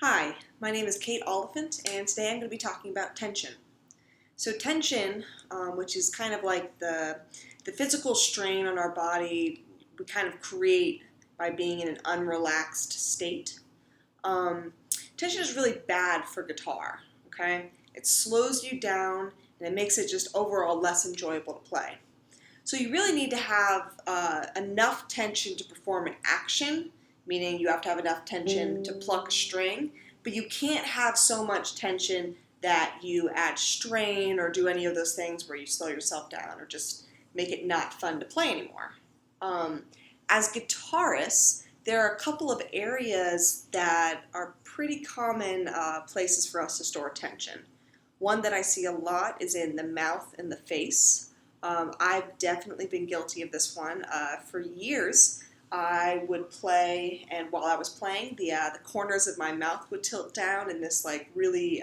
Hi, my name is Kate Oliphant, and today I'm going to be talking about tension. So tension, which is kind of like the physical strain on our body we kind of create by being in an unrelaxed state. Tension is really bad for guitar, okay? It slows you down and it makes it just overall less enjoyable to play. So you really need to have enough tension to perform an action, meaning you have to have enough tension to pluck a string, but you can't have so much tension that you add strain or do any of those things where you slow yourself down or just make it not fun to play anymore. As guitarists, there are a couple of areas that are pretty common places for us to store tension. One that I see a lot is in the mouth and the face. I've definitely been guilty of this one. For years, I would play, and while I was playing, the corners of my mouth would tilt down in this like really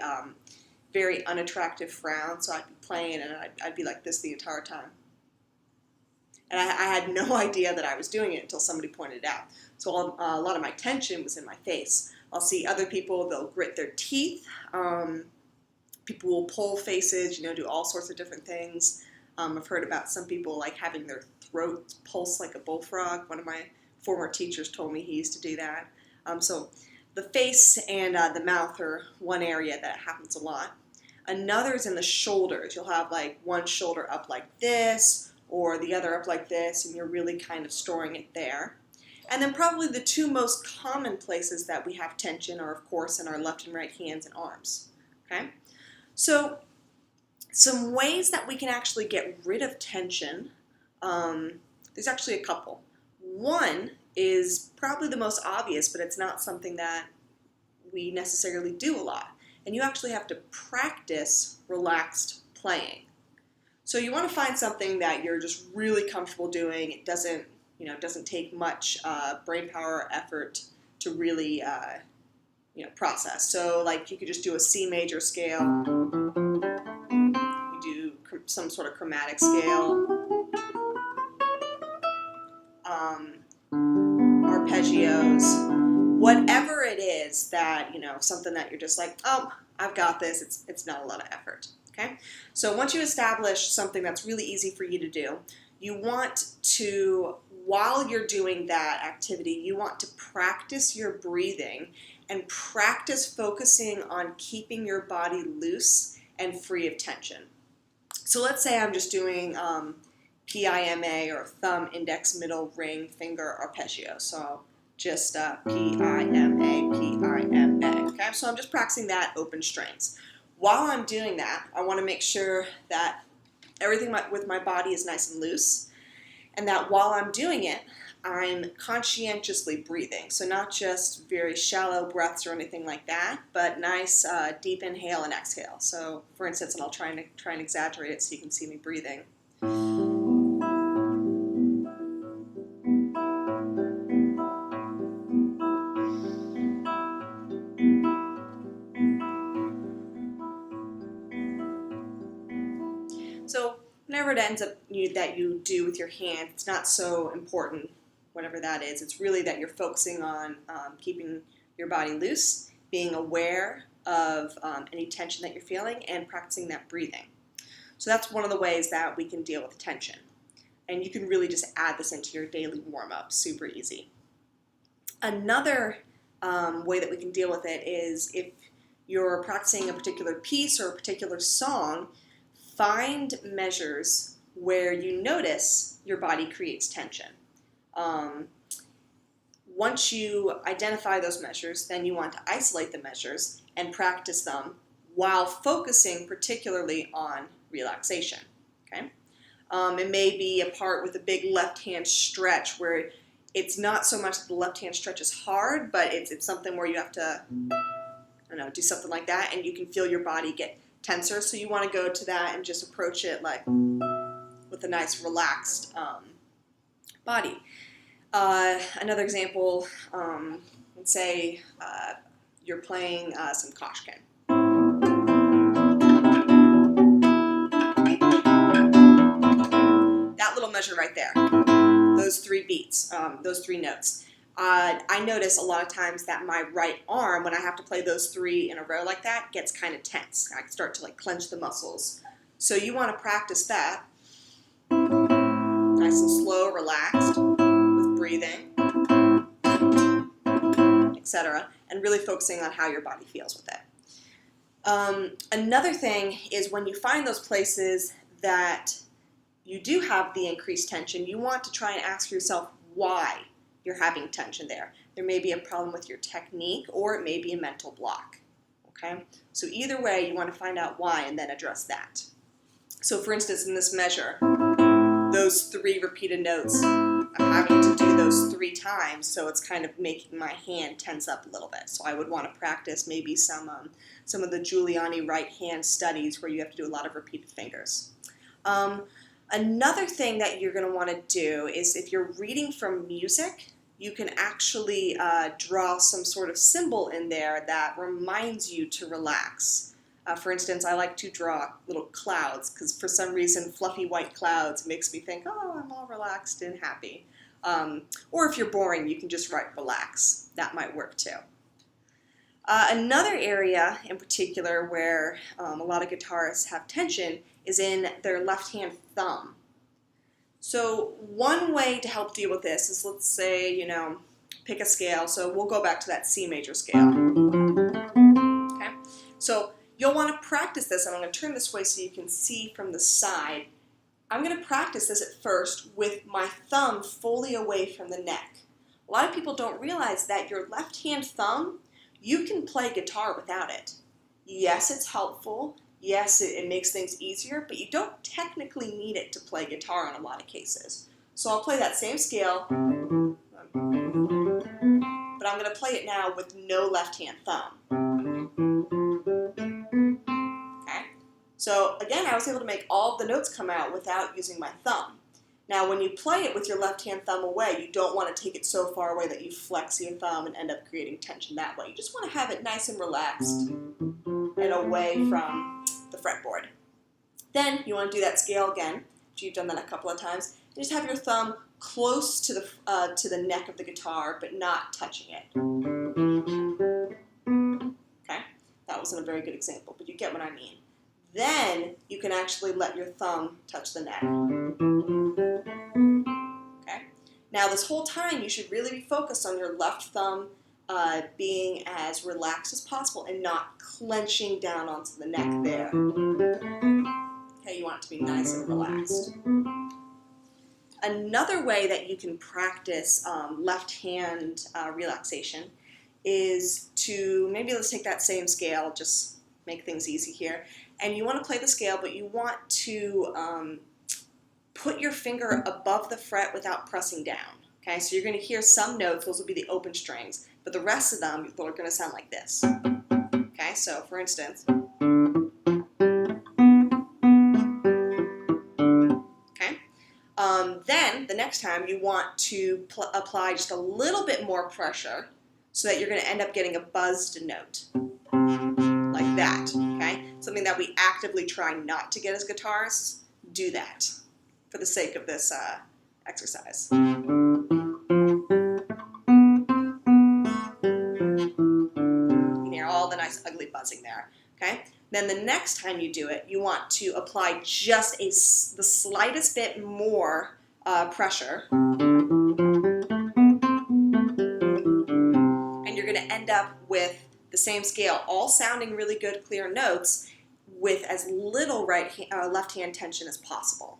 very unattractive frown. So I'd be playing, and I'd be like this the entire time. And I had no idea that I was doing it until somebody pointed it out. So a lot of my tension was in my face. I'll see other people, they'll grit their teeth. People will pull faces, do all sorts of different things. I've heard about some people like having their throat pulse like a bullfrog. One of my former teachers told me he used to do that. So the face and the mouth are one area that happens a lot. Another is in the shoulders. You'll have like one shoulder up like this or the other up like this, and you're really kind of storing it there. And then probably the two most common places that we have tension are, of course, in our left and right hands and arms. Okay? So some ways that we can actually get rid of tension, there's actually a couple. One is probably the most obvious, but it's not something that we necessarily do a lot. And you actually have to practice relaxed playing. So you want to find something that you're just really comfortable doing. It doesn't take much brain power or effort to really process. So like you could just do a C major scale. You do some sort of chromatic scale. Arpeggios. Whatever it is that, something that you're just like, oh, I've got this. It's not a lot of effort. Okay? So once you establish something that's really easy for you to do, you want to, while you're doing that activity, you want to practice your breathing and practice focusing on keeping your body loose and free of tension. So let's say I'm just doing PIMA or thumb, index, middle, ring, finger arpeggio. So just PIMA, PIMA. Okay? So I'm just practicing that open strings. While I'm doing that, I want to make sure that everything with my body is nice and loose, and that while I'm doing it, I'm conscientiously breathing. So not just very shallow breaths or anything like that, but nice deep inhale and exhale. So for instance, and I'll try and exaggerate it so you can see me breathing. So whatever it ends up that you do with your hand, it's not so important, whatever that is. It's really that you're focusing on keeping your body loose, being aware of any tension that you're feeling, and practicing that breathing. So that's one of the ways that we can deal with tension. And you can really just add this into your daily warm-up, super easy. Another way that we can deal with it is if you're practicing a particular piece or a particular song, find measures where you notice your body creates tension. Once you identify those measures, then you want to isolate the measures and practice them while focusing particularly on relaxation. Okay? It may be a part with a big left hand stretch where it's not so much that the left hand stretch is hard, but it's something where you have to, do something like that, and you can feel your body get tenser, so you want to go to that and just approach it like with a nice relaxed body. Another example, let's say you're playing some Koshkin. That little measure right there, those three beats, those three notes. I notice a lot of times that my right arm, when I have to play those 3 in a row like that, gets kind of tense. I start to like clench the muscles. So you want to practice that. Nice and slow, relaxed, with breathing, etc. And really focusing on how your body feels with it. Another thing is when you find those places that you do have the increased tension, you want to try and ask yourself why you're having tension there. There may be a problem with your technique, or it may be a mental block. Okay? So either way, you want to find out why and then address that. So for instance, in this measure, those 3 repeated notes, I'm having to do those 3 times, so it's kind of making my hand tense up a little bit. So I would want to practice maybe some of the Giuliani right hand studies where you have to do a lot of repeated fingers. Another thing that you're going to want to do is if you're reading from music, you can actually draw some sort of symbol in there that reminds you to relax. For instance, I like to draw little clouds because for some reason fluffy white clouds makes me think, oh, I'm all relaxed and happy. Or if you're boring, you can just write relax. That might work too. Another area in particular where a lot of guitarists have tension is in their left-hand thumb. So one way to help deal with this is, let's say, pick a scale. So we'll go back to that C major scale. Okay? So you'll want to practice this, and I'm going to turn this way so you can see from the side. I'm going to practice this at first with my thumb fully away from the neck. A lot of people don't realize that your left-hand thumb, you can play guitar without it. Yes, it's helpful. Yes, it makes things easier, but you don't technically need it to play guitar in a lot of cases. So I'll play that same scale, but I'm going to play it now with no left-hand thumb. Okay? So again, I was able to make all of the notes come out without using my thumb. Now, when you play it with your left-hand thumb away, you don't want to take it so far away that you flex your thumb and end up creating tension that way. You just want to have it nice and relaxed and away from the fretboard. Then you want to do that scale again, after you've done that a couple of times. You just have your thumb close to the neck of the guitar, but not touching it. Okay? That wasn't a very good example, but you get what I mean. Then you can actually let your thumb touch the neck. Okay? Now this whole time you should really be focused on your left thumb being as relaxed as possible and not clenching down onto the neck there. Okay, you want it to be nice and relaxed. Another way that you can practice left hand relaxation is to, maybe let's take that same scale, just make things easy here. And you want to play the scale, but you want to put your finger above the fret without pressing down. Okay, so you're going to hear some notes, those will be the open strings, but the rest of them are going to sound like this. Okay, so for instance, okay, then the next time you want to apply just a little bit more pressure so that you're going to end up getting a buzzed note. Like that, okay? Something that we actively try not to get as guitarists. Do that for the sake of this exercise. You can hear all the nice ugly buzzing there, okay? Then the next time you do it, you want to apply just the slightest bit more pressure. And you're going to end up with the same scale, all sounding really good, clear notes with as little left-hand tension as possible.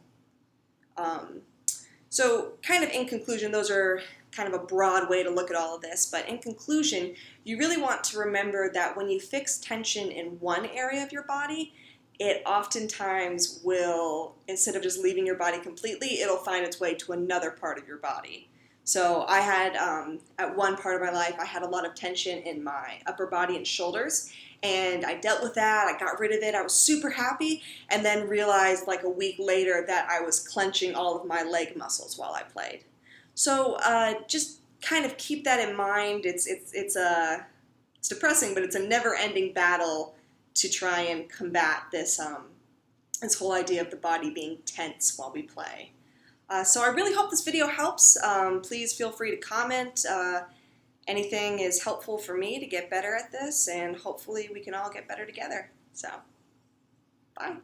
So kind of in conclusion, those are kind of a broad way to look at all of this, but in conclusion, you really want to remember that when you fix tension in one area of your body, it oftentimes will, instead of just leaving your body completely, it'll find its way to another part of your body. So I had, at one part of my life, I had a lot of tension in my upper body and shoulders, and I dealt with that, I got rid of it, I was super happy, and then realized like a week later that I was clenching all of my leg muscles while I played. So just kind of keep that in mind. It's depressing, but it's a never-ending battle to try and combat this, this whole idea of the body being tense while we play. So I really hope this video helps. Please feel free to comment. Anything is helpful for me to get better at this, and hopefully we can all get better together. So, bye.